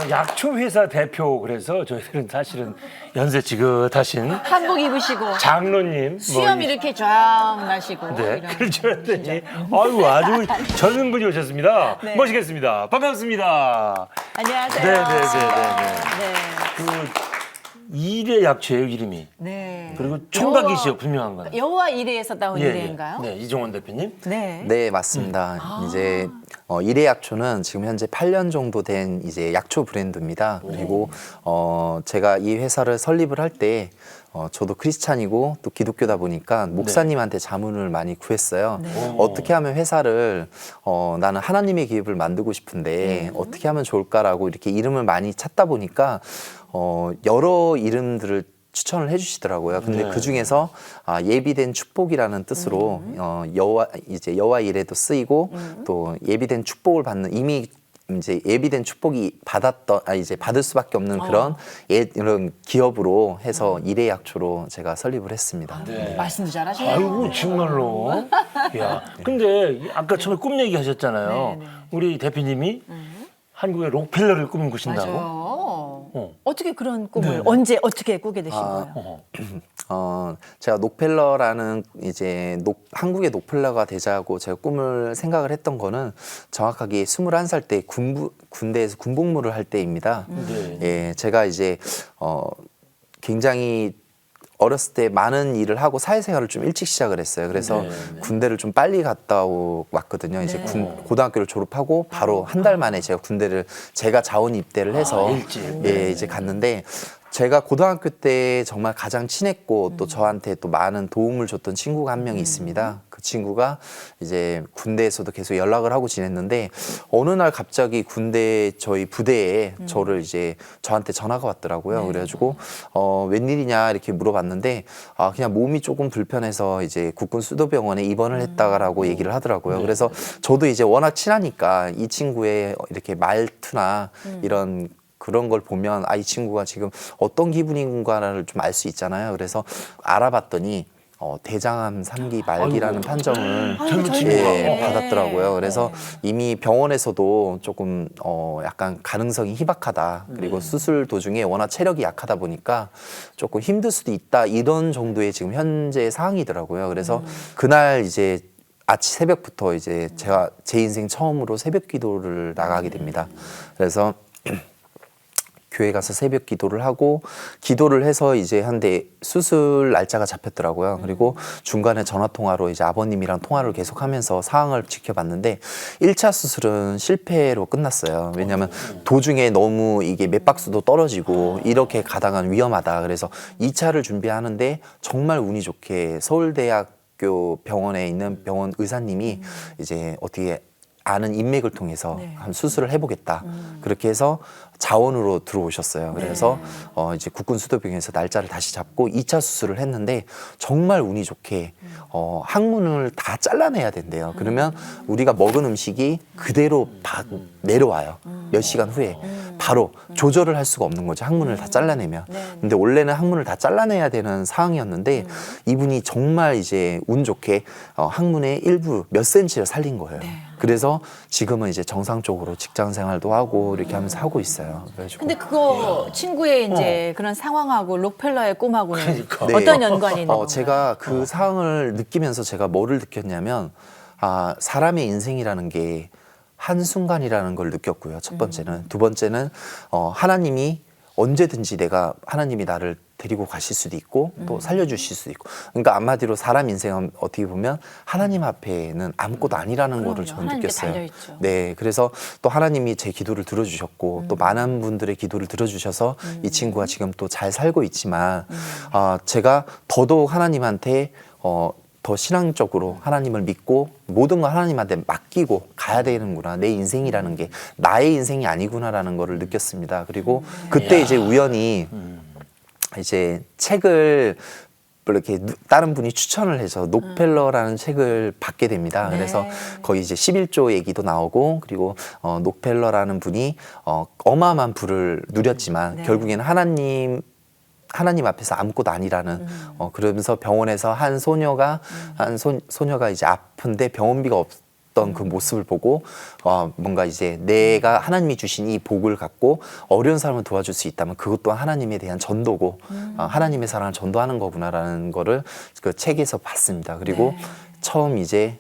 약초 회사 대표 그래서 저희들은 사실은 연세 지긋하신 한복 입으시고 장로님 수염 이렇게 쫙 나시고 네, 이런. 그럴 줄 알았더니 아유 아주 젊은 분이 오셨습니다. 네. 모시겠습니다. 반갑습니다. 안녕하세요. 네네네네. 네. 그 일의 약초예요 이름이. 네. 그리고 총각이시요 분명한 건. 여호와 이레에서 나온 이레인가요? 네, 이종원 대표님. 네. 네, 맞습니다. 이제 일회약초는 지금 현재 8년 정도 된 이제 약초 브랜드입니다. 그리고 제가 이 회사를 설립을 할 때 저도 크리스찬이고 또 기독교다 보니까 목사님한테 자문을 많이 구했어요. 어떻게 하면 회사를 나는 하나님의 기업을 만들고 싶은데 어떻게 하면 좋을까라고 이렇게 이름을 많이 찾다 보니까 여러 이름들을 추천을 해주시더라고요. 근데 그 중에서 예비된 축복이라는 뜻으로 여호와 이레도 쓰이고 또 예비된 축복을 받는 이미 이제 예비된 축복이 이제 받을 수밖에 없는 그런 이런 기업으로 해서 일회약초로 제가 설립을 했습니다. 네. 말씀도 잘하시네요. 아이고 정말로. 야, 근데 아까 처음에 꿈 얘기 하셨잖아요. 네, 네. 우리 대표님이 한국의 록펠러를 꿈꾸신다고. 맞아요. 어떻게 그런 꿈을 네. 언제 어떻게 꾸게 되신 거예요? 제가 녹펠러라는 이제 한국의 녹펠러가 되자고 제가 꿈을 생각을 했던 거는 정확하게 21살 때 군대에서 군복무를 할 때입니다. 네. 예, 제가 이제 굉장히 어렸을 때 많은 일을 하고 사회생활을 좀 일찍 시작을 했어요. 그래서 군대를 좀 빨리 갔다 왔거든요. 이제 고등학교를 졸업하고 바로 한 달 만에 제가 군대를 제가 자원 입대를 해서 일찍. 예, 이제 갔는데 제가 고등학교 때 정말 가장 친했고 또 저한테 또 많은 도움을 줬던 친구가 한 명이 있습니다. 그 친구가 이제 군대에서도 계속 연락을 하고 지냈는데 어느 날 갑자기 군대 저희 부대에 저를 이제 저한테 전화가 왔더라고요. 그래가지고 웬일이냐 이렇게 물어봤는데 그냥 몸이 조금 불편해서 이제 국군 수도병원에 입원을 했다라고 얘기를 하더라고요. 그래서 저도 이제 워낙 친하니까 이 친구의 이렇게 말투나 이런 그런 걸 보면 이 친구가 지금 어떤 기분인가를 좀 알 수 있잖아요. 그래서 알아봤더니 대장암 3기 말기라는 판정을 받았더라고요. 그래서 이미 병원에서도 조금 약간 가능성이 희박하다. 그리고 수술 도중에 워낙 체력이 약하다 보니까 조금 힘들 수도 있다. 이런 정도의 지금 현재 상황이더라고요. 그래서 그날 이제 아침 새벽부터 이제 제가 제 인생 처음으로 새벽 기도를 나가게 됩니다. 그래서 교회 가서 새벽 기도를 하고 기도를 해서 이제 한데 수술 날짜가 잡혔더라고요. 그리고 중간에 전화 통화로 이제 아버님이랑 통화를 계속하면서 상황을 지켜봤는데 1차 수술은 실패로 끝났어요. 왜냐하면 도중에 너무 이게 맥박수도 떨어지고 이렇게 가다간 위험하다. 그래서 2차를 준비하는데 정말 운이 좋게 서울대학교 병원에 있는 병원 의사님이 이제 어떻게 아는 인맥을 통해서 한 수술을 해보겠다. 그렇게 해서 자원으로 들어오셨어요. 그래서 이제 국군 수도병에서 날짜를 다시 잡고 2차 수술을 했는데 정말 운이 좋게 항문을 다 잘라내야 된대요. 그러면 우리가 먹은 음식이 그대로 내려와요. 몇 시간 후에 바로 조절을 할 수가 없는 거죠. 항문을 다 잘라내면. 근데 원래는 항문을 다 잘라내야 되는 상황이었는데 이분이 정말 이제 운 좋게 항문의 일부 몇 센치를 살린 거예요. 그래서 지금은 이제 정상적으로 직장 생활도 하고 이렇게 하면서 하고 있어요. 그래가지고. 근데 그거 친구의 이제 그런 상황하고 록펠러의 꿈하고는 그러니까. 어떤 연관이 있는 건가요? 제가 그 상황을 느끼면서 제가 뭐를 느꼈냐면 사람의 인생이라는 게 한순간이라는 걸 느꼈고요. 첫 번째는. 두 번째는 하나님이 언제든지 하나님이 나를 데리고 가실 수도 있고 또 살려주실 수도 있고 그러니까 한마디로 사람 인생은 어떻게 보면 하나님 앞에는 아무것도 아니라는 거를 저는 하나님께 느꼈어요. 달려있죠. 네, 그래서 또 하나님이 제 기도를 들어주셨고 또 많은 분들의 기도를 들어주셔서 이 친구가 지금 또 잘 살고 있지만 제가 더더욱 하나님한테 더 신앙적으로 하나님을 믿고 모든 걸 하나님한테 맡기고 가야 되는구나. 내 인생이라는 게 나의 인생이 아니구나라는 거를 느꼈습니다. 그리고 그때 이제 우연히 이제 책을 이렇게 다른 분이 추천을 해서 녹펠러라는 책을 받게 됩니다. 그래서 거기 이제 11조 얘기도 나오고 그리고 녹펠러라는 분이 어마어마한 부를 누렸지만 결국에는 하나님 앞에서 아무것도 아니라는 그러면서 병원에서 한 소녀가 이제 아픈데 병원비가 했던 그 모습을 보고 뭔가 이제 내가 하나님이 주신 이 복을 갖고 어려운 사람을 도와줄 수 있다면 그것 또한 하나님에 대한 전도고 하나님의 사랑을 전도하는 거구나라는 거를 그 책에서 봤습니다. 그리고 처음 이제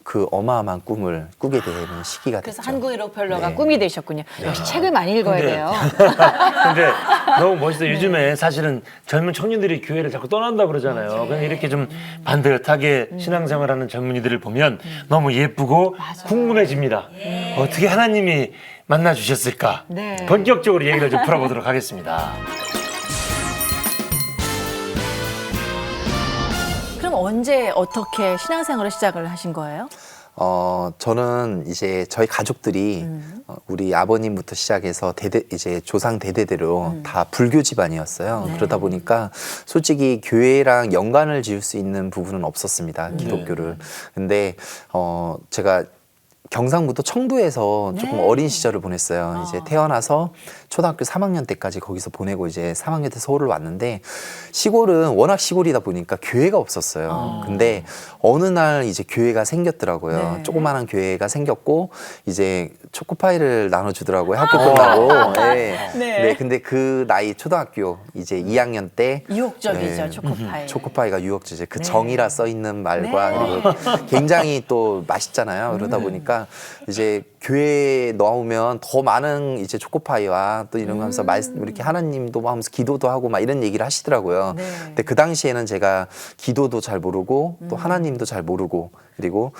그 어마어마한 꿈을 꾸게 되는 시기가 그래서 됐죠. 한국의 록펠러가 네. 꿈이 되셨군요. 역시 책을 많이 읽어야 근데- 돼요. 근데 너무 멋있어요. 요즘에 사실은 젊은 청년들이 교회를 자꾸 떠난다 그러잖아요. 그냥 이렇게 좀 반듯하게 신앙생활하는 젊은이들을 보면 너무 예쁘고 궁금해집니다. 어떻게 하나님이 만나 주셨을까? 네. 본격적으로 얘기를 좀 풀어보도록 하겠습니다. 그럼 언제 어떻게 신앙생활을 시작을 하신 거예요? 저는 이제 저희 가족들이 우리 아버님부터 시작해서 이제 조상 대대대로 다 불교 집안이었어요. 그러다 보니까 솔직히 교회랑 연관을 지을 수 있는 부분은 없었습니다. 기독교를. 근데 제가 경상북도 청도에서 조금 어린 시절을 보냈어요. 이제 태어나서 초등학교 3학년 때까지 거기서 보내고 이제 3학년 때 서울을 왔는데 시골은 워낙 시골이다 보니까 교회가 없었어요. 근데 어느 날 이제 교회가 생겼더라고요. 네. 조그마한 교회가 생겼고 이제 초코파이를 나눠주더라고요. 학교 끝나고. 네. 네. 근데 그 나이 초등학교 이제 2학년 때 유혹적이죠, 네. 초코파이. 초코파이가 유혹주제 그 네. 정이라 써 있는 말과 네. 그리고 굉장히 또 맛있잖아요. 그러다 보니까 이제 교회에 나오면 더 많은 이제 초코파이와 또 이런 거 하면서 이렇게 하나님도 하면서 기도도 하고 막 이런 얘기를 하시더라고요. 네. 근데 그 당시에는 제가 기도도 잘 모르고 또 하나님도 잘 모르고 그리고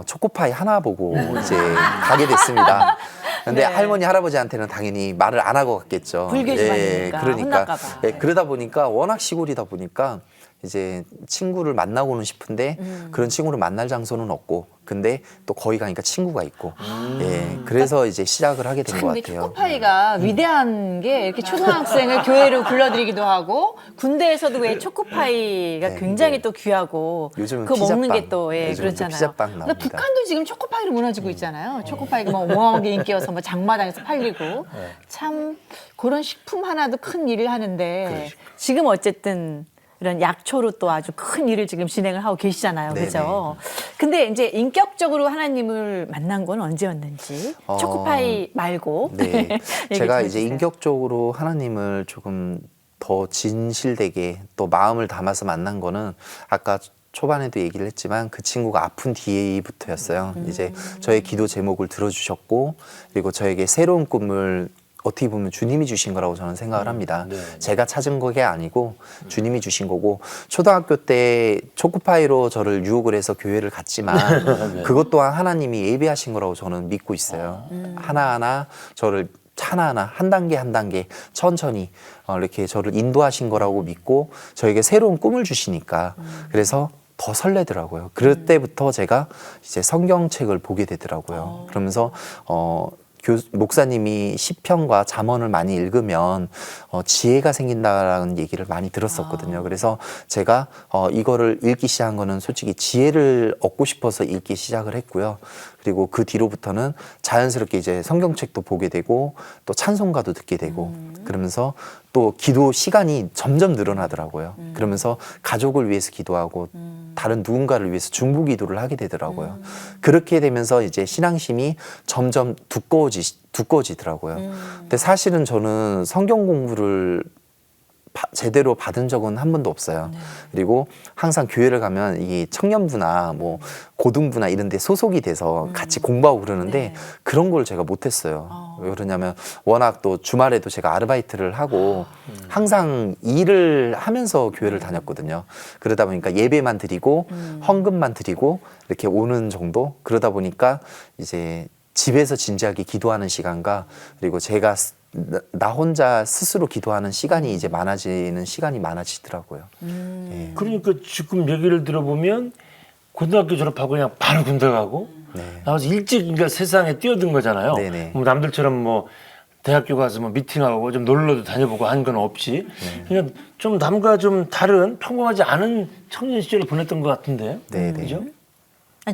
초코파이 하나 보고 이제 가게 됐습니다. 근데 네. 할머니 할아버지한테는 당연히 말을 안 하고 갔겠죠. 불교 집안이니까 그러니까 혼날까 봐. 예, 그러다 보니까 워낙 시골이다 보니까 이제 친구를 만나고는 싶은데 그런 친구를 만날 장소는 없고 근데 또 거기 가니까 친구가 있고 예 그래서 이제 시작을 하게 된 것 근데 같아요. 초코파이가 위대한 게 이렇게 초등학생을 교회로 불러들이기도 하고 군대에서도 왜 초코파이가 네, 굉장히 네. 또 귀하고 요즘은 그거 먹는 피자빵. 게 또 예, 요즘은 또 그렇잖아요. 피자빵 근데 나옵니다. 북한도 지금 초코파이로 무너지고 있잖아요. 초코파이가 뭐 어마어마하게 인기여서 뭐 장마당에서 팔리고 참 그런 식품 하나도 큰 일을 하는데 지금 어쨌든 이런 약초로 또 아주 큰 일을 지금 진행을 하고 계시잖아요. 네네. 그죠? 근데 이제 인격적으로 하나님을 만난 건 언제였는지 초코파이 말고 네, 얘기 제가 좀 이제 해주세요. 인격적으로 하나님을 조금 더 진실되게 또 마음을 담아서 만난 거는 아까 초반에도 얘기를 했지만 그 친구가 아픈 뒤부터였어요. 이제 저의 기도 제목을 들어주셨고 그리고 저에게 새로운 꿈을 어떻게 보면 주님이 주신 거라고 저는 생각을 합니다. 네. 제가 찾은 게 아니고 주님이 주신 거고 초등학교 때 초코파이로 저를 유혹을 해서 교회를 갔지만 그것 또한 하나님이 예비하신 거라고 저는 믿고 있어요. 하나하나 저를 하나하나 한 단계 한 단계 천천히 이렇게 저를 인도하신 거라고 믿고 저에게 새로운 꿈을 주시니까 그래서 더 설레더라고요. 그럴 때부터 제가 이제 성경책을 보게 되더라고요. 그러면서 목사님이 시편과 잠언을 많이 읽으면 지혜가 생긴다라는 얘기를 많이 들었었거든요. 그래서 제가 이거를 읽기 시작한 거는 솔직히 지혜를 얻고 싶어서 읽기 시작을 했고요. 그리고 그 뒤로부터는 자연스럽게 이제 성경책도 보게 되고 또 찬송가도 듣게 되고 그러면서 또 기도 시간이 점점 늘어나더라고요. 그러면서 가족을 위해서 기도하고 다른 누군가를 위해서 중보 기도를 하게 되더라고요. 그렇게 되면서 이제 신앙심이 점점 두꺼워지더라고요. 근데 사실은 저는 성경 공부를 제대로 받은 적은 한 번도 없어요. 그리고 항상 교회를 가면 이 청년부나 뭐 고등부나 이런 데 소속이 돼서 같이 공부하고 그러는데 그런 걸 제가 못했어요. 왜 그러냐면 워낙 또 주말에도 제가 아르바이트를 하고 항상 일을 하면서 교회를 다녔거든요. 그러다 보니까 예배만 드리고 헌금만 드리고 이렇게 오는 정도. 그러다 보니까 이제 집에서 진지하게 기도하는 시간과 그리고 제가 나 혼자 스스로 기도하는 시간이 이제 많아지는 시간이 많아지더라고요. 예. 그러니까 지금 얘기를 들어보면 고등학교 졸업하고 그냥 바로 군대 가고 나와서 일찍 그러니까 세상에 뛰어든 거잖아요. 네네. 뭐 남들처럼 뭐 대학교 가서 뭐 미팅하고 좀 놀러도 다녀보고 한 건 없이 그냥 좀 남과 좀 다른 평범하지 않은 청년 시절을 보냈던 것 같은데. 네네. 그죠?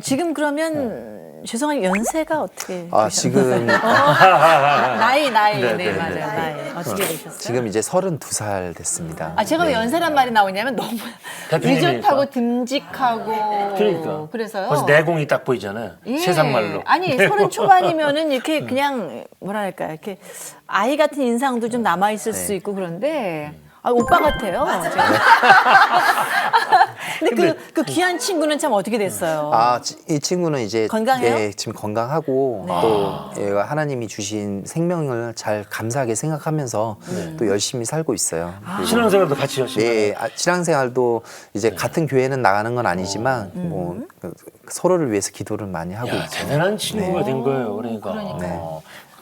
지금 그러면 죄송한 연세가 어떻게 아, 되셨나요? 지금 나이 네, 네, 네, 맞아요. 네. 나이 어떻게 되셨어요? 지금 이제 32살 됐습니다. 아 제가 왜 연세란 말이 나오냐면 너무 대표님이니까. 유젓하고 듬직하고 그러니까. 그래서요. 벌써 내공이 딱 보이잖아요. 예. 세상 말로. 아니 30 초반이면은 이렇게 그냥 뭐랄까 이렇게 아이 같은 인상도 좀 남아 있을 수 있고 그런데 아, 오빠 같아요. 근데 그 귀한 친구는 참 어떻게 됐어요? 아, 이 친구는 이제 건강해요? 네, 지금 건강하고 또 얘가 하나님이 주신 생명을 잘 감사하게 생각하면서 또 열심히 살고 있어요. 그리고 신앙생활도 같이 열심히. 네, 신앙생활도 이제 같은 교회는 나가는 건 아니지만 뭐 서로를 위해서 기도를 많이 하고 야, 있죠. 대단한 친구가 된 거예요. 그러니까.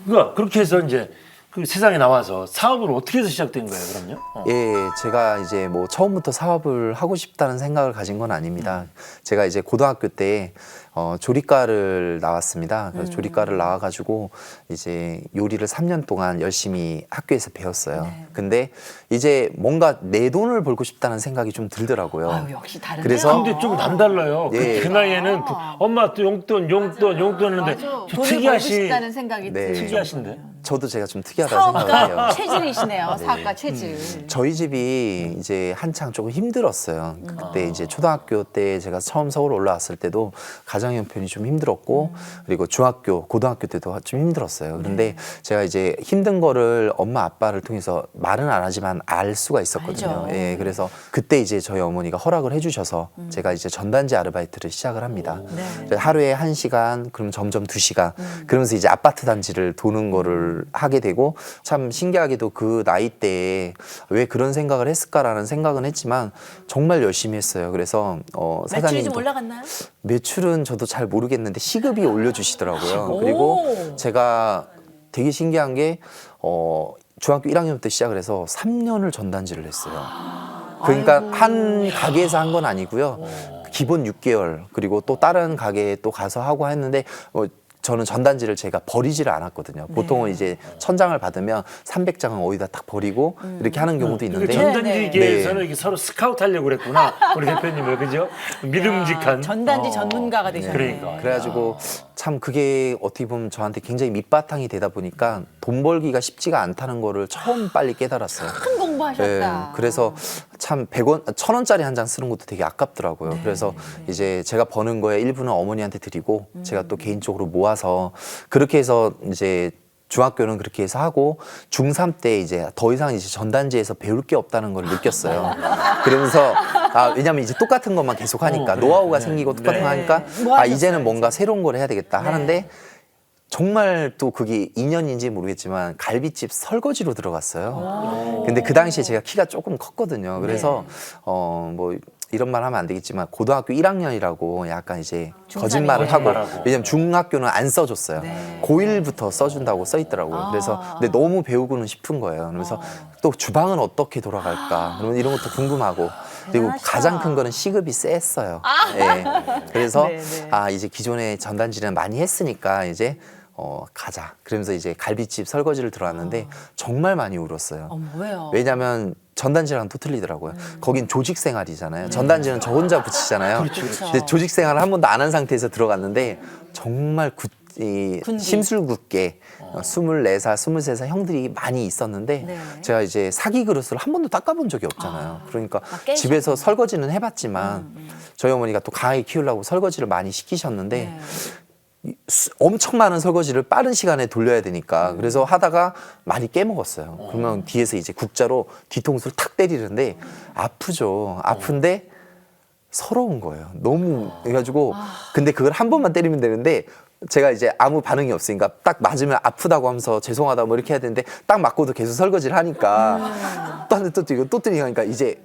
그러니까 그렇게 해서 이제 그 세상에 나와서 사업을 어떻게 해서 시작된 거예요, 그럼요? 예, 제가 이제 뭐 처음부터 사업을 하고 싶다는 생각을 가진 건 아닙니다. 제가 이제 고등학교 때 조리과를 나왔습니다. 그래서 조리과를 나와가지고 이제 요리를 3년 동안 열심히 학교에서 배웠어요. 근데 이제 뭔가 내 돈을 벌고 싶다는 생각이 좀 들더라고요. 아유, 역시 다른데요. 그래서 근데 좀 남달라요. 예. 그 나이에는 엄마 또 용돈 했는데 좀 돈을 벌고 특이하시. 싶다는 생각이 네. 들죠. 특이하신데. 저도 제가 좀 특이하다고 생각해요. 사업가 체질이시네요. 사업가 체질. 저희 집이 이제 한창 조금 힘들었어요. 그때 이제 초등학교 때 제가 처음 서울 올라왔을 때도 가정 형편이 좀 힘들었고 그리고 중학교, 고등학교 때도 좀 힘들었어요. 그런데 제가 이제 힘든 거를 엄마 아빠를 통해서 말은 안 하지만 알 수가 있었거든요. 알죠. 예, 그래서 그때 이제 저희 어머니가 허락을 해주셔서 제가 이제 전단지 아르바이트를 시작을 합니다. 그래서 하루에 1시간, 그럼 점점 2시간, 그러면서 이제 아파트 단지를 도는 거를 하게 되고 참 신기하게도 그 나이 때에 왜 그런 생각을 했을까라는 생각은 했지만 정말 열심히 했어요. 그래서 매출이 사장님도 좀 올라갔나요? 매출은 저도 잘 모르겠는데 시급이 올려주시더라고요. 그리고 제가 되게 신기한 게 중학교 1학년 때 시작을 해서 3년을 전단지를 했어요. 그러니까 한 가게에서 한 건 아니고요. 기본 6개월 그리고 또 다른 가게에 또 가서 하고 했는데 저는 전단지를 제가 버리지를 않았거든요. 보통은 이제 1000장을 받으면 300장은 어디다 딱 버리고 이렇게 하는 경우도 있는데 전단지계에서는 이게 서로 스카우트 하려고 그랬구나. 우리 대표님을 그죠? 믿음직한. 전단지 전문가가 되셨네. 그러니까. 그래가지고 참 그게 어떻게 보면 저한테 굉장히 밑바탕이 되다 보니까 돈 벌기가 쉽지가 않다는 거를 처음 빨리 깨달았어요. 큰 공부하셨다. 그래서 참 100원, 1000원짜리 한 장 쓰는 것도 되게 아깝더라고요. 그래서 이제 제가 버는 거에 일부는 어머니한테 드리고 제가 또 개인적으로 모아서 그렇게 해서 이제 중학교는 그렇게 해서 하고 중3 때 이제 더 이상 이제 전단지에서 배울 게 없다는 걸 느꼈어요. 그러면서 왜냐면 이제 똑같은 것만 계속 하니까 노하우가 생기고 똑같은 거 하니까 이제는 뭔가 새로운 걸 해야 되겠다 하는데 정말 또 그게 인연인지 모르겠지만 갈비집 설거지로 들어갔어요. 근데 그 당시에 제가 키가 조금 컸거든요. 그래서 뭐 이런 말 하면 안 되겠지만 고등학교 1학년이라고 약간 이제 거짓말을 하고 왜냐면 중학교는 안 써줬어요. 고1부터 써준다고 써있더라고요. 그래서 근데 너무 배우고는 싶은 거예요. 그래서 또 주방은 어떻게 돌아갈까 그러면 이런 것도 궁금하고 그리고 대단하시다. 가장 큰 거는 시급이 셌어요. 예. 그래서 이제 기존에 전단지는 많이 했으니까 이제 가자. 그러면서 이제 갈비집 설거지를 들어왔는데 정말 많이 울었어요. 왜요? 왜냐면 전단지랑 또 틀리더라고요. 거긴 조직 생활이잖아요. 전단지는 저 혼자 붙이잖아요. 근데 조직 생활을 한 번도 안 한 상태에서 들어갔는데 정말 심술궂게 24살, 23살 형들이 많이 있었는데 제가 이제 사기 그릇을 한 번도 닦아본 적이 없잖아요. 그러니까 집에서 설거지는 해봤지만 저희 어머니가 또 강하게 키우려고 설거지를 많이 시키셨는데 엄청 많은 설거지를 빠른 시간에 돌려야 되니까 그래서 하다가 많이 깨먹었어요. 그러면 뒤에서 이제 국자로 뒤통수를 탁 때리는데 아프죠. 아픈데 서러운 거예요. 너무 해가지고 근데 그걸 한 번만 때리면 되는데 제가 이제 아무 반응이 없으니까 딱 맞으면 아프다고 하면서 죄송하다 뭐 이렇게 해야 되는데 딱 맞고도 계속 설거지를 하니까 또 한 대 또 뛰고 또 때리니까 이제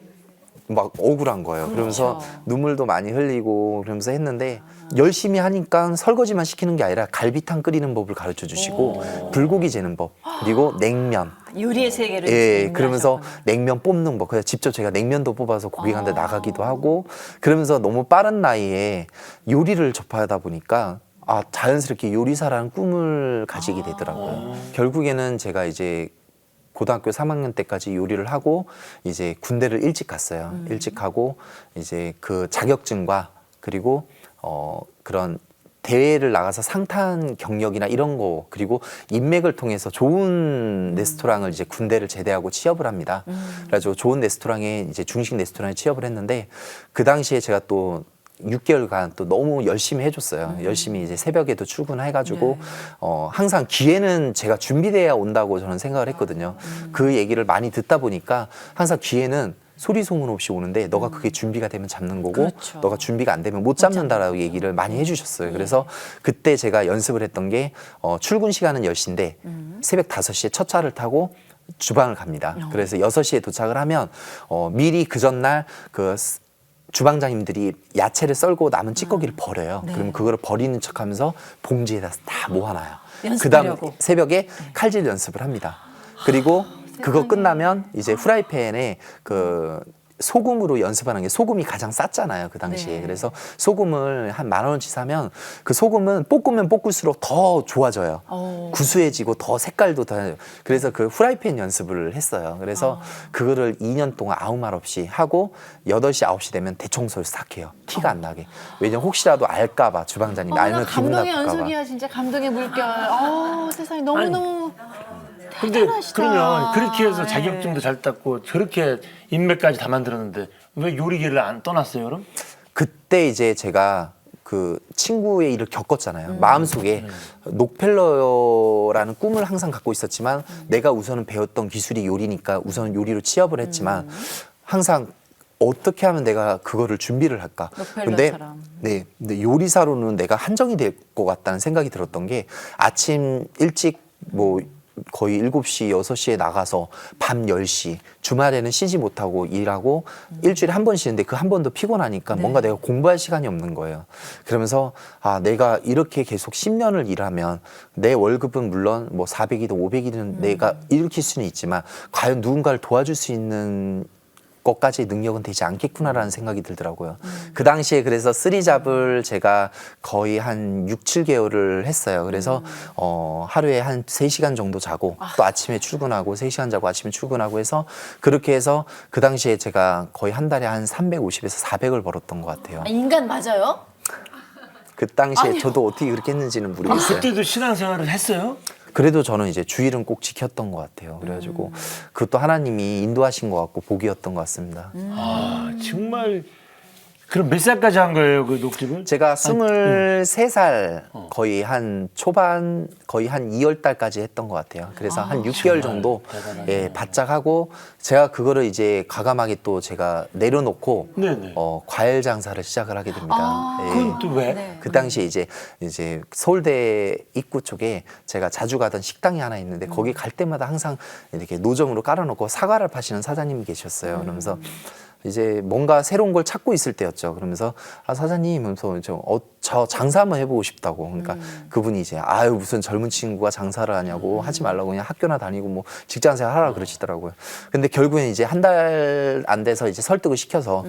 막 억울한 거예요. 그러면서 눈물도 많이 흘리고 그러면서 했는데 열심히 하니까 설거지만 시키는 게 아니라 갈비탕 끓이는 법을 가르쳐 주시고 불고기 재는 법 그리고 냉면 요리의 세계를 그러면서 냉면 뽑는 법 그래서 직접 제가 냉면도 뽑아서 고객 한테 나가기도 하고 그러면서 너무 빠른 나이에 요리를 접하다 보니까 자연스럽게 요리사라는 꿈을 가지게 되더라고요. 결국에는 제가 이제 고등학교 3학년 때까지 요리를 하고 이제 군대를 일찍 갔어요. 일찍 가고 이제 그 자격증과 그리고 그런 대회를 나가서 상탄 경력이나 이런 거 그리고 인맥을 통해서 좋은 레스토랑을 이제 군대를 제대하고 취업을 합니다. 그래가지고 좋은 레스토랑에 이제 중식 레스토랑에 취업을 했는데 그 당시에 제가 또 6개월간 또 너무 열심히 해줬어요. 열심히 이제 새벽에도 출근해가지고 항상 기회는 제가 준비돼야 온다고 저는 생각을 했거든요. 그 얘기를 많이 듣다 보니까 항상 기회는 소리 소문 없이 오는데 너가 그게 준비가 되면 잡는 거고 그렇죠. 너가 준비가 안 되면 못 잡는다라고 얘기를 많이 해주셨어요. 그래서 그때 제가 연습을 했던 게 출근 시간은 10시인데 새벽 5시에 첫 차를 타고 주방을 갑니다. 그래서 6시에 도착을 하면 미리 그 전날 그 주방장님들이 야채를 썰고 남은 찌꺼기를 버려요. 그럼 그거를 버리는 척하면서 봉지에다 다 모아놔요. 그다음 연습하려고. 새벽에 칼질 연습을 합니다. 그리고 그거 끝나면 이제 후라이팬에 그 소금으로 연습하는 게 소금이 가장 쌌잖아요 그 당시에. 네. 그래서 소금을 한 10,000원치 사면 그 소금은 볶으면 볶을수록 더 좋아져요. 구수해지고 더 색깔도 더. 그래서 그 후라이팬 연습을 했어요. 그래서 그거를 2년 동안 아무 말 없이 하고 8시 9시 되면 대청소를 싹 해요. 티가 안 나게. 왜냐면 혹시라도 알까봐 주방장님이 알면 기분 감동의 나쁠까봐. 연속이야 진짜 감동의 물결. 세상에 너무너무 근데 대단하시다. 그러면 그렇게 해서 네. 자격증도 잘 땄고 저렇게 인맥까지 다 만들었는데 왜 요리계를 안 떠났어요, 그럼? 그때 이제 제가 그 친구의 일을 겪었잖아요. 마음속에 록펠러라는 꿈을 항상 갖고 있었지만 내가 우선은 배웠던 기술이 요리니까 우선 요리로 취업을 했지만 항상 어떻게 하면 내가 그거를 준비를 할까? 록펠러처럼. 근데 요리사로는 내가 한정이 될 것 같다는 생각이 들었던 게 아침 일찍 뭐 거의 7시, 6시에 나가서 밤 10시, 주말에는 쉬지 못하고 일하고 일주일에 한 번 쉬는데 그 한 번도 피곤하니까 뭔가 내가 공부할 시간이 없는 거예요. 그러면서 내가 이렇게 계속 10년을 일하면 내 월급은 물론 뭐 400이든 500이든 내가 일으킬 수는 있지만 과연 누군가를 도와줄 수 있는 것까지의 능력은 되지 않겠구나라는 생각이 들더라고요. 그 당시에 그래서 쓰리잡을 제가 거의 한 6, 7개월을 했어요. 그래서 하루에 한 3시간 정도 자고 또 아침에 출근하고 3시간 자고 아침에 출근하고 해서 그렇게 해서 그 당시에 제가 거의 한 달에 한 350에서 400을 벌었던 것 같아요. 인간 맞아요? 그 당시에 저도 어떻게 그렇게 했는지는 모르겠어요. 그때도 신앙생활을 했어요? 그래도 저는 이제 주일은 꼭 지켰던 것 같아요. 그래가지고 그것도 하나님이 인도하신 것 같고 복이었던 것 같습니다. 정말 그럼 몇 살까지 한 거예요, 그 녹집을? 제가 23살 거의 한 초반 거의 한 2월 달까지 했던 것 같아요. 그래서 한 6개월 정도 바짝 하고 제가 그거를 이제 과감하게 또 제가 내려놓고 네네. 과일 장사를 시작을 하게 됩니다. 그건 또 왜? 네. 그 당시에 이제 서울대 입구 쪽에 제가 자주 가던 식당이 하나 있는데 거기 갈 때마다 항상 이렇게 노점으로 깔아놓고 사과를 파시는 사장님이 계셨어요. 그러면서 이제 뭔가 새로운 걸 찾고 있을 때였죠. 그러면서 사장님 하면서 저 장사 한번 해보고 싶다고. 그러니까 그분이 이제 무슨 젊은 친구가 장사를 하냐고 하지 말라고 그냥 학교나 다니고 뭐 직장생활 하라 그러시더라고요. 근데 결국엔 이제 한 달 안 돼서 이제 설득을 시켜서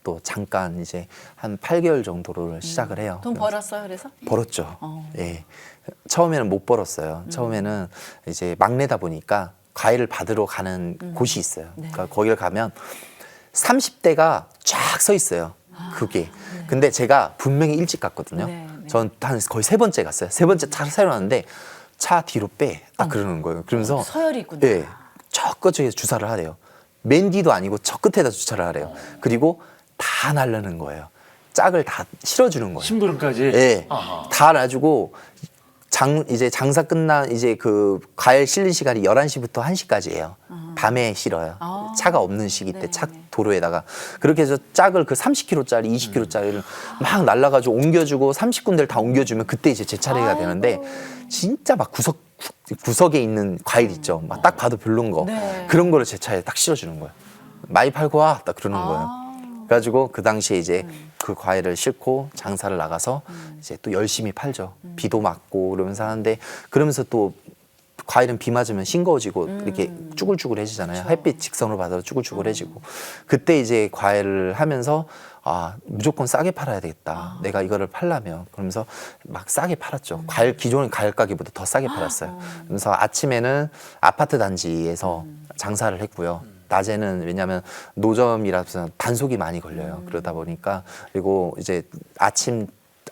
또 잠깐 이제 한 8개월 정도를 시작을 해요. 돈 벌었어요 그래서? 벌었죠. 예. 처음에는 못 벌었어요. 처음에는 이제 막내다 보니까 과외를 받으러 가는 곳이 있어요. 그러니까 거기를 가면 30대가 쫙 서 있어요. 그게. 근데 제가 분명히 일찍 갔거든요. 전 한 거의 3번째 갔어요. 3번째 차를 세워놨는데 차 뒤로 빼. 딱 그러는 거예요. 그러면서 서열이 있구나. 예. 저 끝쪽에 주사를 하래요. 맨 뒤도 아니고 저 끝에다 주차를 하래요. 그리고 다 날르는 거예요. 짝을 다 실어주는 거예요. 심부름까지? 예. 다 놔주고 이제 장사 끝난 이제 그 과일 실는 시간이 11시부터 1시까지예요. 밤에 실어요. 차가 없는 시기 때 차 도로에다가 그렇게 해서 짝을 그 30kg짜리, 20kg짜리를 막 날라가지고 옮겨주고 30군데를 다 옮겨주면 그때 이제 제 차례가 되는데 진짜 막 구석에 있는 과일 있죠. 막 딱 봐도 별론 거. 그런 거를 제 차에 딱 실어주는 거예요. 많이 팔고 와. 딱 그러는 거예요. 그래가지고 그 당시에 이제 그 과일을 싣고 장사를 나가서 이제 또 열심히 팔죠. 비도 맞고 그러면서 하는데 그러면서 또 과일은 비 맞으면 싱거워지고 이렇게 쭈글쭈글해지잖아요. 햇빛 직선으로 받아서 쭈글쭈글해지고 그때 이제 과일을 하면서 무조건 싸게 팔아야 되겠다. 내가 이거를 팔려면 그러면서 막 싸게 팔았죠. 기존의 과일 가게보다 더 싸게 팔았어요. 그래서 아침에는 아파트 단지에서 장사를 했고요. 낮에는 왜냐하면 노점이라서 단속이 많이 걸려요. 그러다 보니까 그리고 이제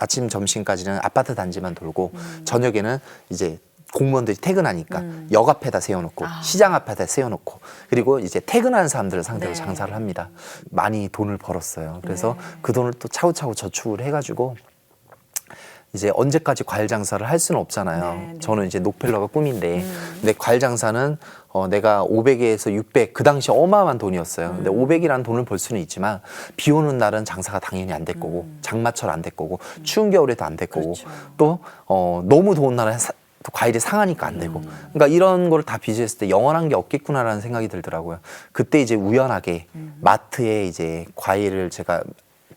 아침 점심까지는 아파트 단지만 돌고 저녁에는 이제 공무원들이 퇴근하니까 역 앞에다 세워놓고 시장 앞에다 세워놓고 그리고 이제 퇴근하는 사람들을 상대로 네. 장사를 합니다. 많이 돈을 벌었어요. 그래서 네. 그 돈을 또 차후차후 저축을 해가지고 이제 언제까지 과일 장사를 할 수는 없잖아요. 네, 네. 저는 이제 록펠러가 꿈인데 근데 과일 장사는 내가 500에서 600 그 당시 어마어마한 돈이었어요. 근데 500이라는 돈을 벌 수는 있지만 비 오는 날은 장사가 당연히 안 될 거고 장마철 안 될 거고 추운 겨울에도 안 될 거고 그렇죠. 또 너무 더운 날은 또 과일이 상하니까 안 되고 그러니까 이런 걸 다 비교했을 때 영원한 게 없겠구나라는 생각이 들더라고요. 그때 이제 우연하게 마트에 이제 과일을 제가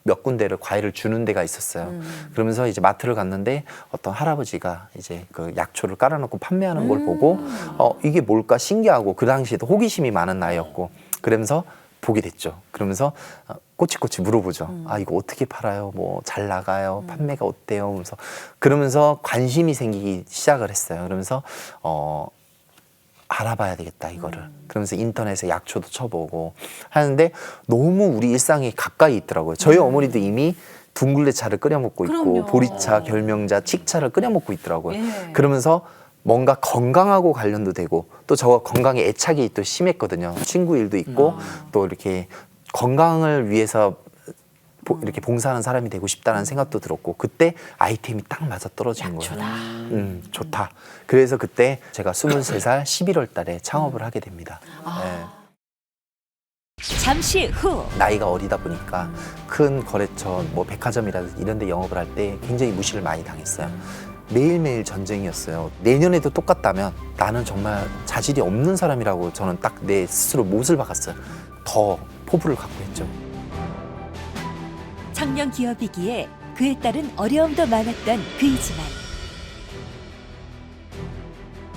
몇 군데를 과일을 주는 데가 있었어요. 그러면서 이제 마트를 갔는데 어떤 할아버지가 이제 그 약초를 깔아놓고 판매하는 걸 보고 이게 뭘까 신기하고 그 당시에도 호기심이 많은 나이였고 그러면서 보게 됐죠. 그러면서 꼬치꼬치 물어보죠. 아 이거 어떻게 팔아요? 뭐 잘 나가요? 판매가 어때요? 그러면서 관심이 생기기 시작을 했어요. 그러면서 알아봐야 되겠다 이거를. 그러면서 인터넷에 약초도 쳐보고 하는데 너무 우리 일상이 가까이 있더라고요. 저희 어머니도 이미 둥글레차를 끓여 먹고 있고 그럼요. 보리차, 결명자, 칡차를 끓여 먹고 있더라고요. 예. 그러면서 뭔가 건강하고 관련도 되고 또 저 건강에 애착이 또 심했거든요. 친구 일도 있고 또 이렇게 건강을 위해서 이렇게 봉사하는 사람이 되고 싶다는 생각도 들었고 그때 아이템이 딱 맞아 떨어진 거예요. 좋다. 그래서 그때 제가 23살 11월 달에 창업을 하게 됩니다. 네. 잠시 후 나이가 어리다 보니까 큰 거래처 뭐 백화점이라든지 이런 데 영업을 할 때 굉장히 무시를 많이 당했어요. 매일매일 전쟁이었어요. 내년에도 똑같다면 나는 정말 자질이 없는 사람이라고 저는 딱 내 스스로 못을 박았어요. 더 포부를 갖고 했죠. 청년 기업이기에 그에 따른 어려움도 많았던 그이지만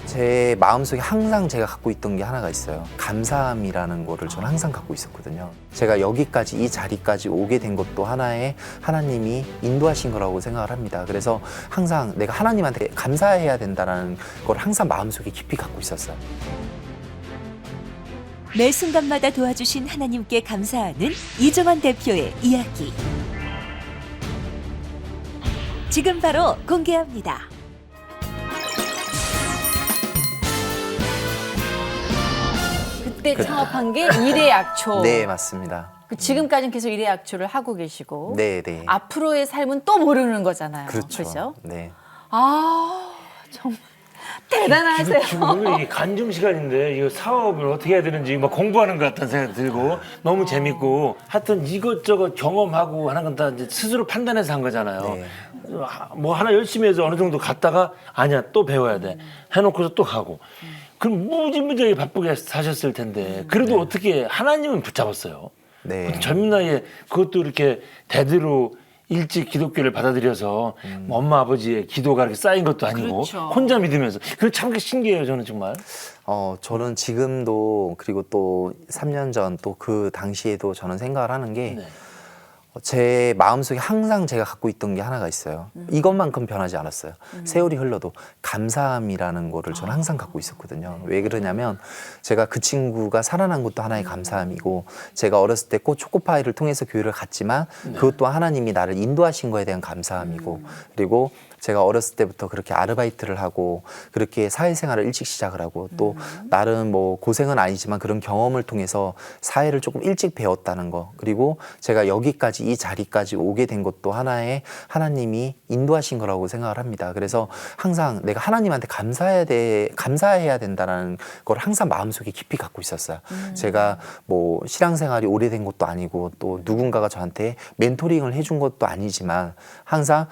제 마음속에 항상 제가 갖고 있던 게 하나가 있어요. 감사함이라는 거를 저는 항상 갖고 있었거든요. 제가 여기까지 이 자리까지 오게 된 것도 하나의 하나님이 인도하신 거라고 생각을 합니다. 그래서 항상 내가 하나님한테 감사해야 된다는 걸 항상 마음속에 깊이 갖고 있었어요. 매 순간마다 도와주신 하나님께 감사하는 이종환 대표의 이야기. 지금 바로 공개합니다. 그때 창업한 게 일의 약초. 네, 맞습니다. 지금까지는 계속 일의 약초를 하고 계시고 네, 네. 앞으로의 삶은 또 모르는 거잖아요. 그렇죠. 그죠? 네. 아 정말 대단하세요. 지금 이게 간중 시간인데 이거 사업을 어떻게 해야 되는지 막 공부하는 것 같다는 생각이 들고 너무 재밌고 하여튼 이것저것 경험하고 하는 건 다 이제 스스로 판단해서 한 거잖아요. 네. 뭐 하나 열심히 해서 어느 정도 갔다가 아니야 또 배워야 돼 해놓고서 또 가고 그럼 무지무지하게 바쁘게 사셨을 텐데 그래도 어떻게 하나님은 붙잡았어요. 네. 젊은 나이에 그것도 이렇게 대대로 일찍 기독교를 받아들여서 뭐 엄마 아버지의 기도가 이렇게 쌓인 것도 아니고 그렇죠. 혼자 믿으면서 그게 참 신기해요. 저는 정말. 저는 지금도 그리고 또 3년 전 또 그 당시에도 저는 생각을 하는 게 네. 제 마음속에 항상 제가 갖고 있던 게 하나가 있어요. 이것만큼 변하지 않았어요. 세월이 흘러도 감사함이라는 거를 저는 항상 갖고 있었거든요. 왜 그러냐면 제가 그 친구가 살아난 것도 하나의 감사함이고 제가 어렸을 때 꼭 초코파이를 통해서 교회를 갔지만 그것도 하나님이 나를 인도하신 거에 대한 감사함이고 그리고 제가 어렸을 때부터 그렇게 아르바이트를 하고 그렇게 사회생활을 일찍 시작을 하고 또 나름 뭐 고생은 아니지만 그런 경험을 통해서 사회를 조금 일찍 배웠다는 거 그리고 제가 여기까지 이 자리까지 오게 된 것도 하나의 하나님이 인도하신 거라고 생각을 합니다. 그래서 항상 내가 하나님한테 감사해야 된다는 걸 항상 마음속에 깊이 갖고 있었어요. 제가 뭐 신앙생활이 오래된 것도 아니고 또 누군가가 저한테 멘토링을 해준 것도 아니지만 항상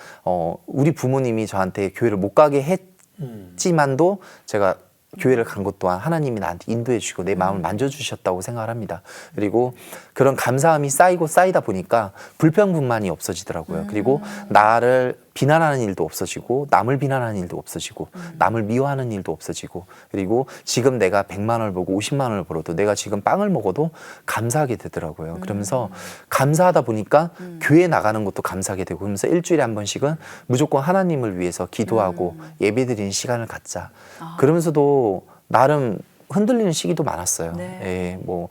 우리 부모님이 저한테 교회를 못 가게 했지만도 제가 교회를 간 것 또한 하나님이 나한테 인도해 주시고 내 마음을 만져주셨다고 생각을 합니다. 그리고 그런 감사함이 쌓이고 쌓이다 보니까 불평불만이 없어지더라고요. 그리고 나를 비난하는 일도 없어지고 남을 비난하는 일도 없어지고 남을 미워하는 일도 없어지고 그리고 지금 내가 100만 원을 벌고 50만 원을 벌어도 내가 지금 빵을 먹어도 감사하게 되더라고요. 그러면서 감사하다 보니까 교회 나가는 것도 감사하게 되고 그러면서 일주일에 한 번씩은 무조건 하나님을 위해서 기도하고 예배드리는 시간을 갖자. 그러면서도 나름 흔들리는 시기도 많았어요. 네. 예, 뭐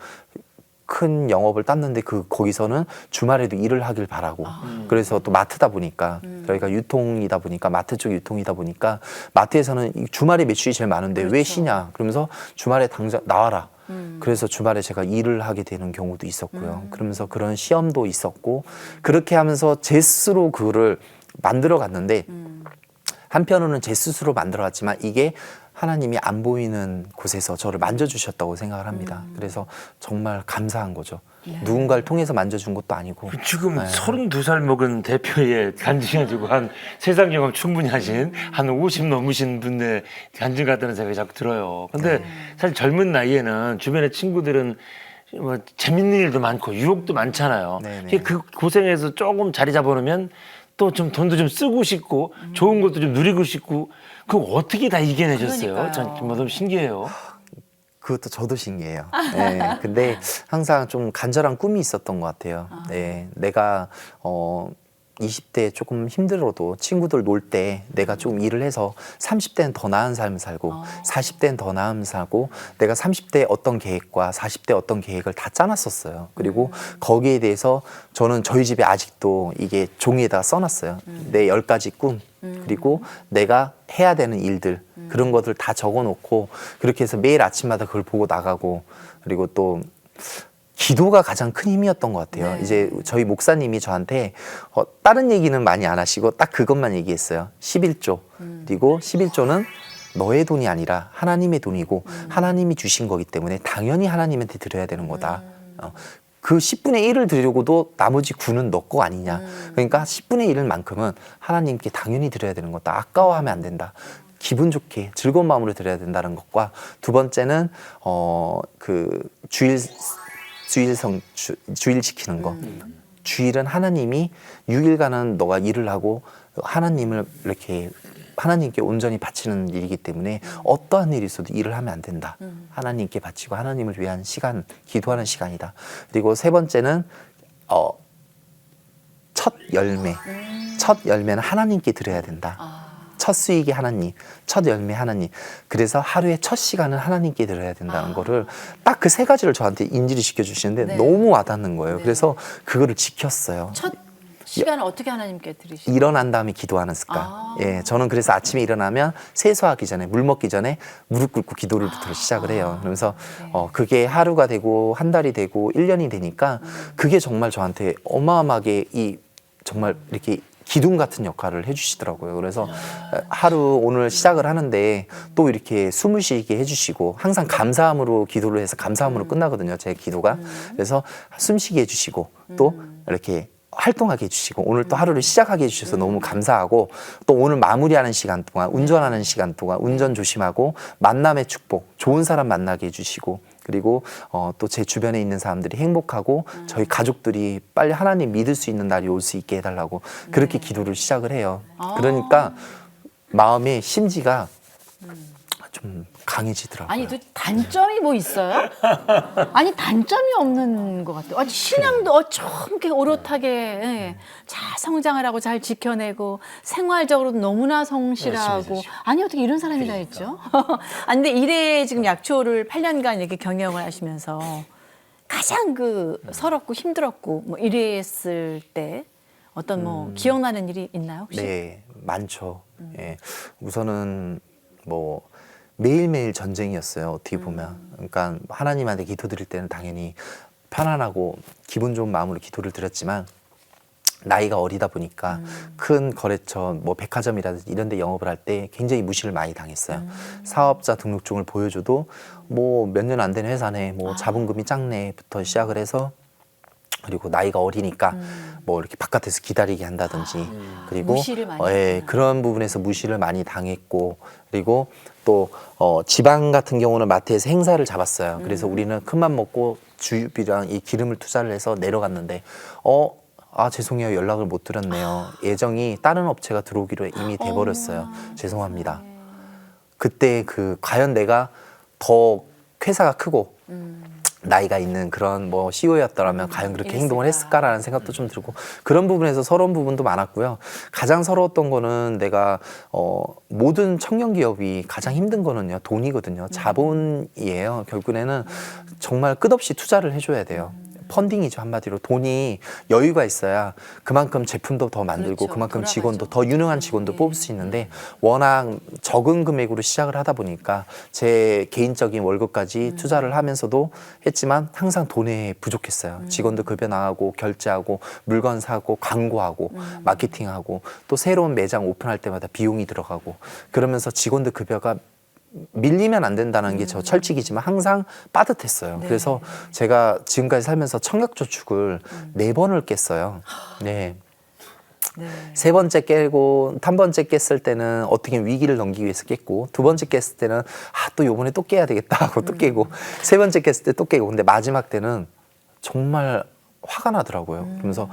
큰 영업을 땄는데 거기서는 주말에도 일을 하길 바라고 그래서 또 마트다 보니까 저희가 유통이다 보니까 마트 쪽 유통이다 보니까 마트에서는 주말에 매출이 제일 많은데 왜 쉬냐 그러면서 주말에 당장 나와라 그래서 주말에 제가 일을 하게 되는 경우도 있었고요. 그러면서 그런 시험도 있었고 그렇게 하면서 제 스스로 그거를 만들어 갔는데 한편으로는 제 스스로 만들어 갔지만 이게 하나님이 안 보이는 곳에서 저를 만져주셨다고 생각을 합니다. 그래서 정말 감사한 거죠. 누군가를 통해서 만져준 것도 아니고. 지금 32살 먹은 대표의 간증 가지고 한 세상 경험 충분히 하신 한 50 넘으신 분의 간증 같다는 생각이 자꾸 들어요. 근데 사실 젊은 나이에는 주변의 친구들은 뭐 재밌는 일도 많고 유혹도 많잖아요. 네네. 그 고생해서 조금 자리 잡아놓으면 또 좀 돈도 좀 쓰고 싶고 좋은 것도 좀 누리고 싶고 그거 어떻게 다 이겨내셨어요? 그러니까요. 전 정말 너무 신기해요. 그것도 저도 신기해요. 네, 근데 항상 좀 간절한 꿈이 있었던 것 같아요. 네, 내가 20대 조금 힘들어도 친구들 놀 때 내가 조금 일을 해서 30대는 더 나은 삶을 살고 40대는 더 나은 삶을 살고 내가 30대 어떤 계획과 40대 어떤 계획을 다 짜놨었어요. 그리고 거기에 대해서 저는 저희 집에 아직도 이게 종이에다가 써놨어요. 내 10가지 꿈 그리고 내가 해야 되는 일들 그런 것들 다 적어놓고 그렇게 해서 매일 아침마다 그걸 보고 나가고 그리고 또 기도가 가장 큰 힘이었던 것 같아요. 이제 저희 목사님이 저한테 다른 얘기는 많이 안 하시고 딱 그것만 얘기했어요. 11조. 그리고 11조는 너의 돈이 아니라 하나님의 돈이고 하나님이 주신 거기 때문에 당연히 하나님한테 드려야 되는 거다. 그 10분의 1을 드리고도 나머지 9는 너 거 아니냐. 그러니까 10분의 1만큼은 하나님께 당연히 드려야 되는 거다. 아까워하면 안 된다. 기분 좋게 즐거운 마음으로 드려야 된다는 것과 두 번째는 그 주일 지키는 거. 주일은 하나님이 6일간은 너가 일을 하고 하나님을 이렇게 하나님께 온전히 바치는 일이기 때문에 어떠한 일이 있어도 일을 하면 안 된다. 하나님께 바치고 하나님을 위한 시간, 기도하는 시간이다. 그리고 세 번째는 첫 열매. 첫 열매는 하나님께 드려야 된다. 첫 수익이 하나님, 첫 열매 하나님. 그래서 하루에 첫 시간은 하나님께 드려야 된다는 거를 딱 그 세 가지를 저한테 인지를 시켜주시는데 너무 와닿는 거예요. 그래서 그거를 지켰어요. 첫 시간을 어떻게 하나님께 드리시죠? 일어난 다음에 기도하는 습관. 예, 저는 그래서 아침에 일어나면 세수하기 전에 물 먹기 전에 무릎 꿇고 기도를부터 시작을 해요. 그러면서 그게 하루가 되고 한 달이 되고 1년이 되니까 그게 정말 저한테 어마어마하게 정말 이렇게 기둥 같은 역할을 해주시더라고요. 그래서 하루 오늘 시작을 하는데 또 이렇게 숨을 쉬게 해주시고 항상 감사함으로 기도를 해서 감사함으로 끝나거든요. 제 기도가. 그래서 숨 쉬게 해주시고 또 이렇게 활동하게 해주시고 오늘 또 하루를 시작하게 해주셔서 너무 감사하고 또 오늘 마무리하는 시간 동안 운전하는 시간 동안 운전 조심하고 만남의 축복 좋은 사람 만나게 해주시고 그리고 또 제 주변에 있는 사람들이 행복하고 저희 가족들이 빨리 하나님 믿을 수 있는 날이 올 수 있게 해달라고 그렇게 기도를 시작을 해요. 그러니까 마음의 심지가 좀 강해지더라고요. 아니, 또 단점이 뭐 있어요? 아니, 단점이 없는 것 같아요. 아니, 신앙도 좀 이렇게 오롯하게 잘 성장을 하고 잘 지켜내고 생활적으로도 너무나 성실하고 아니, 어떻게 이런 사람이 다 있죠? 아니, 근데 일에 지금 약초를 8년간 이렇게 경영을 하시면서 가장 서럽고 힘들었고 뭐 일했을 때 어떤 뭐 기억나는 일이 있나요, 혹시? 네, 많죠. 예. 우선은 뭐 매일매일 전쟁이었어요. 어떻게 보면. 그러니까 하나님한테 기도드릴 때는 당연히 편안하고 기분 좋은 마음으로 기도를 드렸지만 나이가 어리다 보니까 큰 거래처 뭐 백화점이라든지 이런 데 영업을 할 때 굉장히 무시를 많이 당했어요. 사업자 등록증을 보여줘도 뭐 몇 년 안 된 회사네, 뭐 자본금이 작네부터 시작을 해서 그리고 나이가 어리니까 뭐 이렇게 바깥에서 기다리게 한다든지 그리고 무시를 많이 그런 부분에서 무시를 많이 당했고 그리고 또 지방 같은 경우는 마트에서 행사를 잡았어요. 그래서 우리는 큰맘 먹고 주유비랑 이 기름을 투자를 해서 내려갔는데 죄송해요. 연락을 못 드렸네요. 예정이 다른 업체가 들어오기로 이미 돼버렸어요. 죄송합니다. 그때 과연 내가 더 회사가 크고 나이가 있는 그런 뭐 CEO였더라면 과연 그렇게 행동을 했을까라는 생각도 좀 들고 그런 부분에서 서러운 부분도 많았고요. 가장 서러웠던 거는 내가 모든 청년 기업이 가장 힘든 거는요 돈이거든요. 자본이에요. 결국에는 정말 끝없이 투자를 해줘야 돼요. 펀딩이죠. 한마디로 돈이 여유가 있어야 그만큼 제품도 더 만들고 그렇죠. 그만큼 돌아가죠. 직원도 더 유능한 직원도 뽑을 수 있는데 워낙 적은 금액으로 시작을 하다 보니까 제 개인적인 월급까지 투자를 하면서도 했지만 항상 돈에 부족했어요. 직원들 급여 나가고 결제하고 물건 사고 광고하고 마케팅하고 또 새로운 매장 오픈할 때마다 비용이 들어가고 그러면서 직원들 급여가 밀리면 안 된다는 게 저 철칙이지만 항상 빠듯했어요. 네. 그래서 제가 지금까지 살면서 청약저축을 4번을 깼어요. 네. 네. 3번째 깨고 3번째 깼을 때는 어떻게 위기를 넘기기 위해서 깼고 2번째 깼을 때는 또 요번에 또 깨야 되겠다 하고 또 깨고 3번째 깼을 때 또 깨고 근데 마지막 때는 정말 화가 나더라고요. 그러면서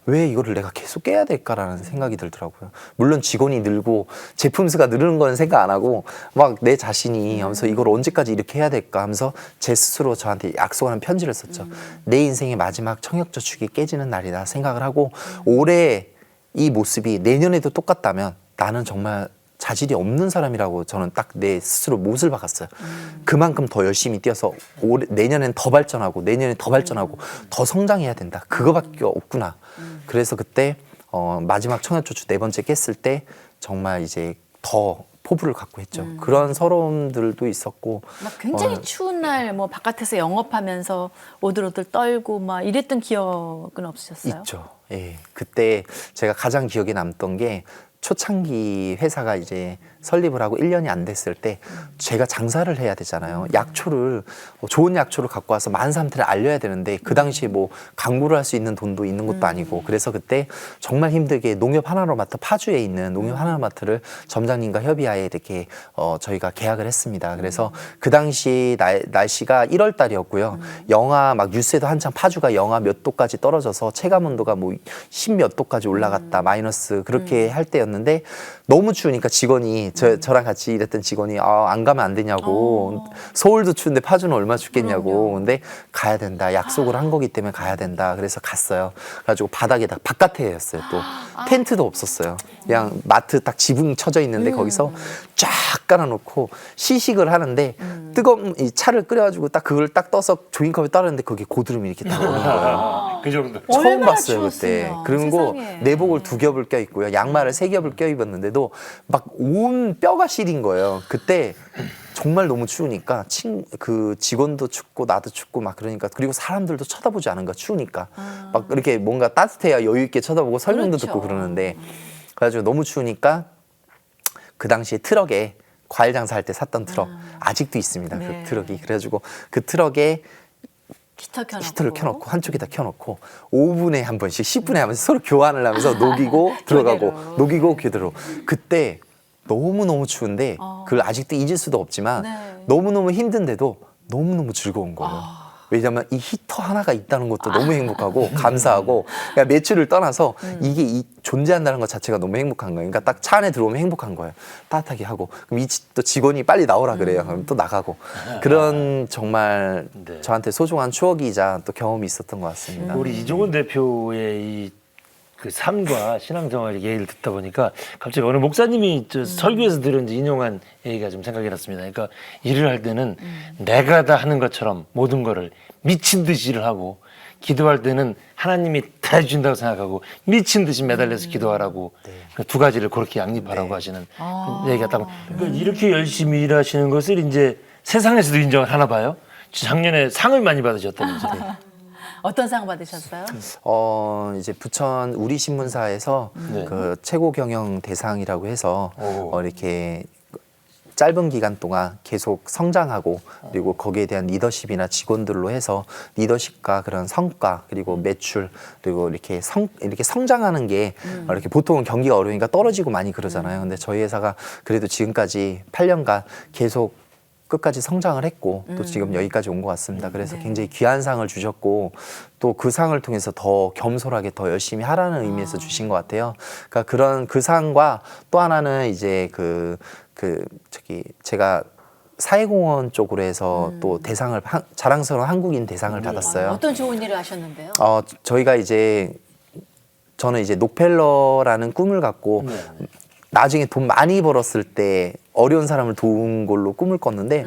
왜 이거를 내가 계속 깨야 될까라는 생각이 들더라고요. 물론 직원이 늘고 제품 수가 늘는 건 생각 안 하고 막 내 자신이 하면서 이걸 언제까지 이렇게 해야 될까 하면서 제 스스로 저한테 약속하는 편지를 썼죠. 내 인생의 마지막 청약저축이 깨지는 날이다 생각을 하고 올해 이 모습이 내년에도 똑같다면 나는 정말 자질이 없는 사람이라고 저는 딱 내 스스로 못을 박았어요. 그만큼 더 열심히 뛰어서 내년엔 더 발전하고 내년엔 더 발전하고 더 성장해야 된다. 그거밖에 없구나. 그래서 그때 마지막 청약저축 4번째 깼을 때 정말 이제 더 포부를 갖고 했죠. 그런 서러움들도 있었고 막 굉장히 추운 날 뭐 바깥에서 영업하면서 오들오들 떨고 막 이랬던 기억은 없으셨어요? 있죠. 예. 그때 제가 가장 기억에 남던 게 초창기 회사가 이제 설립을 하고 1년이 안 됐을 때 제가 장사를 해야 되잖아요. 약초를 좋은 약초를 갖고 와서 많은 사람들을 알려야 되는데 그 당시에 뭐 광고를 할 수 있는 돈도 있는 것도 아니고 그래서 그때 정말 힘들게 농협 하나로마트 파주에 있는 농협 하나로마트를 점장님과 협의하에 이렇게 저희가 계약을 했습니다. 그래서 그 당시 날씨가 1월 달이었고요. 영하 막 뉴스에도 한창 파주가 영하 몇 도까지 떨어져서 체감 온도가 뭐 10몇 도까지 올라갔다 마이너스 그렇게 할 때였는데 너무 추우니까 직원이 저랑 같이 일했던 직원이 안 가면 안 되냐고 서울도 추운데 파주는 얼마나 춥겠냐고 근데 가야 된다 약속을 한 거기 때문에 가야 된다 그래서 갔어요. 그래가지고 바닥에다 바깥에 였어요. 또 텐트도 없었어요. 그냥 마트 딱 지붕 쳐져 있는데 거기서 쫙 깔아놓고 시식을 하는데 뜨거운 이 차를 끓여가지고 딱 그걸 딱 떠서 조인컵에 따르는데 거기에 고드름이 이렇게 딱 오는 거예요. 그 정도. 처음 얼마나 봤어요 그때. 추웠으면. 그리고 세상에. 내복을 2겹을 껴입고요. 양말을 3겹을 껴입었는데도 막 온 뼈가 시린 거예요. 그때 정말 너무 추우니까 그 직원도 춥고 나도 춥고 막 그러니까 그리고 사람들도 쳐다보지 않은 거야 추우니까 막 이렇게 뭔가 따뜻해야 여유 있게 쳐다보고 설명도 그렇죠. 듣고 그러는데 그래가지고 너무 추우니까 그 당시에 트럭에 과일 장사할 때 샀던 트럭 아직도 있습니다. 네. 그 트럭이 그래가지고 그 트럭에 히터를 히터를 켜놓고 한쪽에다 켜놓고 5분에 한 번씩 10분에 한 번씩 서로 교환을 하면서 녹이고 들어가고 그대로. 녹이고 그대로 그때 너무너무 추운데 그걸 아직도 잊을 수도 없지만 네. 너무너무 힘든데도 너무너무 즐거운 거예요. 왜냐하면 이 히터 하나가 있다는 것도 너무 행복하고 감사하고 그러니까 매출을 떠나서 이게 존재한다는 것 자체가 너무 행복한 거예요. 그러니까 딱 차 안에 들어오면 행복한 거예요. 따뜻하게 하고 그럼 또 직원이 빨리 나오라 그래요. 그럼 또 나가고 그런 정말 네. 저한테 소중한 추억이자 또 경험이 있었던 것 같습니다. 우리 이종원 대표의 이 그 삶과 신앙생활 얘기를 듣다 보니까 갑자기 어느 목사님이 설교에서 들은 인용한 얘기가 좀 생각이 났습니다. 그러니까 일을 할 때는 내가 다 하는 것처럼 모든 거를 미친 듯이 일을 하고 기도할 때는 하나님이 다 해준다고 생각하고 미친 듯이 매달려서 기도하라고 그 두 가지를 그렇게 양립하라고 하시는 그 얘기가 딱 그러니까 이렇게 열심히 일하시는 것을 이제 세상에서도 인정을 하나 봐요. 작년에 상을 많이 받으셨다면서요. 어떤 상 받으셨어요? 이제 부천 우리 신문사에서 네. 그 최고 경영 대상이라고 해서 오. 이렇게 짧은 기간 동안 계속 성장하고 그리고 거기에 대한 리더십이나 직원들로 해서 리더십과 그런 성과 그리고 매출 그리고 이렇게 성장하는 게 이렇게 보통은 경기가 어려우니까 떨어지고 많이 그러잖아요. 근데 저희 회사가 그래도 지금까지 8년간 계속 끝까지 성장을 했고 또 지금 여기까지 온 것 같습니다. 그래서 굉장히 귀한 상을 주셨고 또 그 상을 통해서 더 겸손하게 더 열심히 하라는 의미에서 주신 것 같아요. 그러니까 그런 그 상과 또 하나는 이제 제가 사회공헌 쪽으로 해서 또 대상을 자랑스러운 한국인 대상을 받았어요. 어떤 좋은 일을 하셨는데요? 저희가 저는 이제 록펠러라는 꿈을 갖고 나중에 돈 많이 벌었을 때 어려운 사람을 도운 걸로 꿈을 꿨는데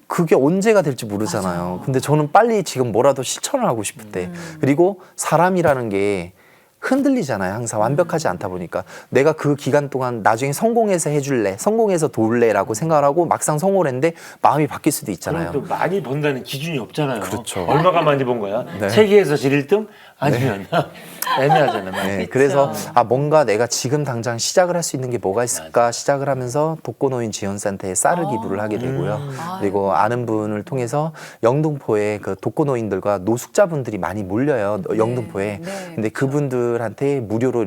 그게 언제가 될지 모르잖아요. 근데 저는 빨리 지금 뭐라도 실천을 하고 싶을 때 그리고 사람이라는 게 흔들리잖아요. 항상 완벽하지 않다 보니까 내가 그 기간 동안 나중에 성공해서 해줄래, 성공해서 도울래라고 생각을 하고 막상 성공을 했는데 마음이 바뀔 수도 있잖아요. 또 많이 번다는 기준이 없잖아요. 그렇죠. 얼마가 많이 번 거야? 네. 세계에서 제일 1등? 아니면 애매하잖아요. 네, 그래서 뭔가 내가 지금 당장 시작을 할 수 있는 게 뭐가 있을까 시작을 하면서 독거노인 지원센터에 쌀을 기부를 하게 되고요. 그리고 아는 분을 통해서 영등포에 그 독거노인들과 노숙자분들이 많이 몰려요. 영등포에. 네, 근데 그분들한테 무료로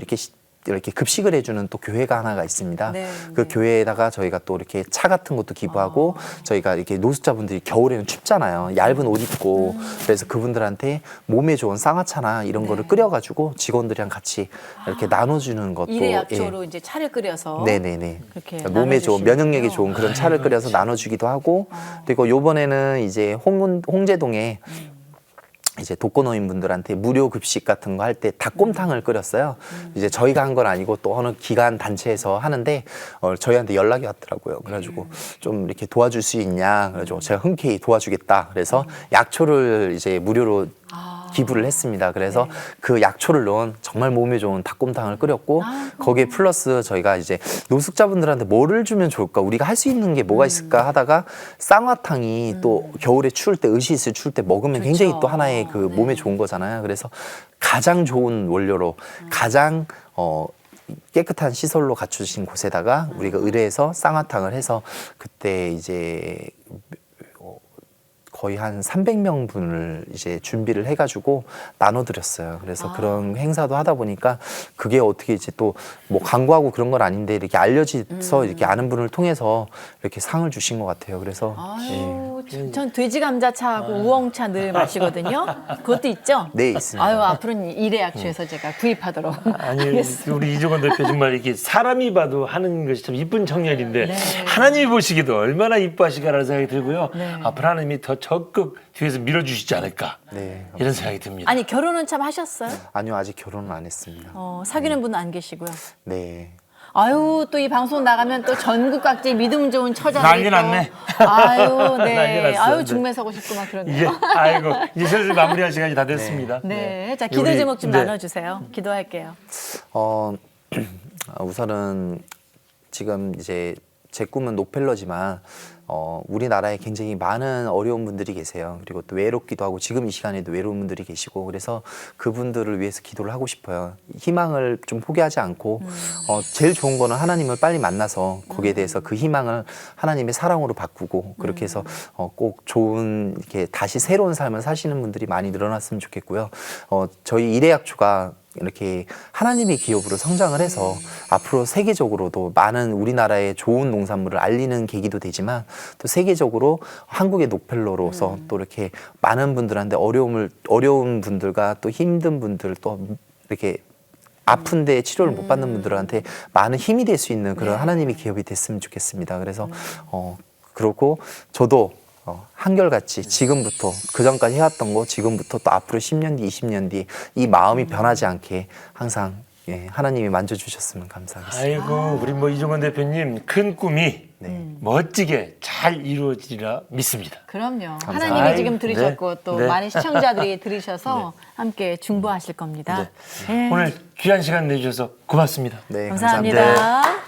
이렇게 급식을 해주는 또 교회가 하나가 있습니다. 네, 그 네. 교회에다가 저희가 또 이렇게 차 같은 것도 기부하고 저희가 이렇게 노숙자분들이 겨울에는 춥잖아요. 얇은 옷 입고 그래서 그분들한테 몸에 좋은 쌍화차나 이런 거를 끓여가지고 직원들이랑 같이 이렇게 나눠주는 것도 일의 약초로 이제 차를 끓여서 네네네. 그렇게 몸에 좋은 나눠주시는군요. 면역력이 좋은 그런 차를 끓여서 나눠주기도 하고 그리고 요번에는 이제 홍제동에 이제 독거노인분들한테 무료 급식 같은 거 할 때 닭곰탕을 끓였어요. 이제 저희가 한 건 아니고 또 어느 기관 단체에서 하는데 저희한테 연락이 왔더라고요. 그래가지고 좀 이렇게 도와줄 수 있냐. 그래가지고 제가 흔쾌히 도와주겠다. 그래서 약초를 이제 무료로 기부를 했습니다. 그래서 그 약초를 넣은 정말 몸에 좋은 닭곰탕을 끓였고 거기에 플러스 저희가 이제 노숙자분들한테 뭐를 주면 좋을까? 우리가 할 수 있는 게 뭐가 있을까 하다가 쌍화탕이 또 겨울에 추울 때 으시으시 추울 때 먹으면 굉장히 또 하나의 그 몸에 좋은 거잖아요. 그래서 가장 좋은 원료로 가장 깨끗한 시설로 갖추신 곳에다가 우리가 의뢰해서 쌍화탕을 해서 그때 이제 거의 한 300명 분을 이제 준비를 해가지고 나눠드렸어요. 그래서 그런 행사도 하다 보니까 그게 어떻게 이제 또 뭐 광고하고 그런 건 아닌데 이렇게 알려져서 이렇게 아는 분을 통해서 이렇게 상을 주신 것 같아요. 그래서 아유, 전 돼지 감자차하고 우엉차 늘 마시거든요. 그것도 있죠? 네, 있습니다. 아유, 앞으로는 일의 약초에서 제가 구입하도록. 아니 우리 이종원 대표 정말 이렇게 사람이 봐도 하는 것이 참 이쁜 청년인데 네. 하나님이 보시기도 얼마나 이뻐하시가라는 생각이 들고요. 네. 앞으로 하나님이 더 적극 뒤에서 밀어주시지 않을까 네. 이런 생각이 듭니다. 아니, 결혼은 참 하셨어요? 아니요, 아직 결혼은 안 했습니다. 사귀는 분은 안 계시고요. 네. 아유, 또 이 방송 나가면 또 전국 각지 믿음 좋은 처자들이 난리 또. 났네. 아유, 난리 네. 났어요. 아유, 네. 중매 서고 싶구만 그러네요. 이제 아이고 이제 슬슬 마무리할 시간이 다 됐습니다. 네. 자, 기도 우리- 제목 좀 네. 나눠주세요. 기도할게요. 우선은 지금 이제 제 꿈은 록펠러지만 우리나라에 굉장히 많은 어려운 분들이 계세요. 그리고 또 외롭기도 하고 지금 이 시간에도 외로운 분들이 계시고 그래서 그분들을 위해서 기도를 하고 싶어요. 희망을 좀 포기하지 않고 제일 좋은 거는 하나님을 빨리 만나서 거기에 대해서 그 희망을 하나님의 사랑으로 바꾸고 그렇게 해서 꼭 좋은 이렇게 다시 새로운 삶을 사시는 분들이 많이 늘어났으면 좋겠고요. 저희 일의 약초가 이렇게 하나님의 기업으로 성장을 해서 앞으로 세계적으로도 많은 우리나라의 좋은 농산물을 알리는 계기도 되지만 또 세계적으로 한국의 록펠러로서 또 이렇게 많은 분들한테 어려운 분들과 또 힘든 분들 또 이렇게 아픈데 치료를 못 받는 분들한테 많은 힘이 될 수 있는 그런 하나님의 기업이 됐으면 좋겠습니다. 그래서 그렇고 저도 한결같이 지금부터 그전까지 해왔던 거 지금부터 또 앞으로 10년 뒤 20년 뒤 이 마음이 변하지 않게 항상 하나님이 만져주셨으면 감사하겠습니다. 아이고 우리 뭐 이종원 대표님 큰 꿈이 네. 멋지게 잘 이루어지리라 믿습니다. 그럼요. 감사합니다. 하나님이 지금 아이, 들으셨고 네. 또 네. 많은 시청자들이 들으셔서 함께 중보하실 겁니다. 네. 오늘 귀한 시간 내주셔서 고맙습니다. 네, 감사합니다.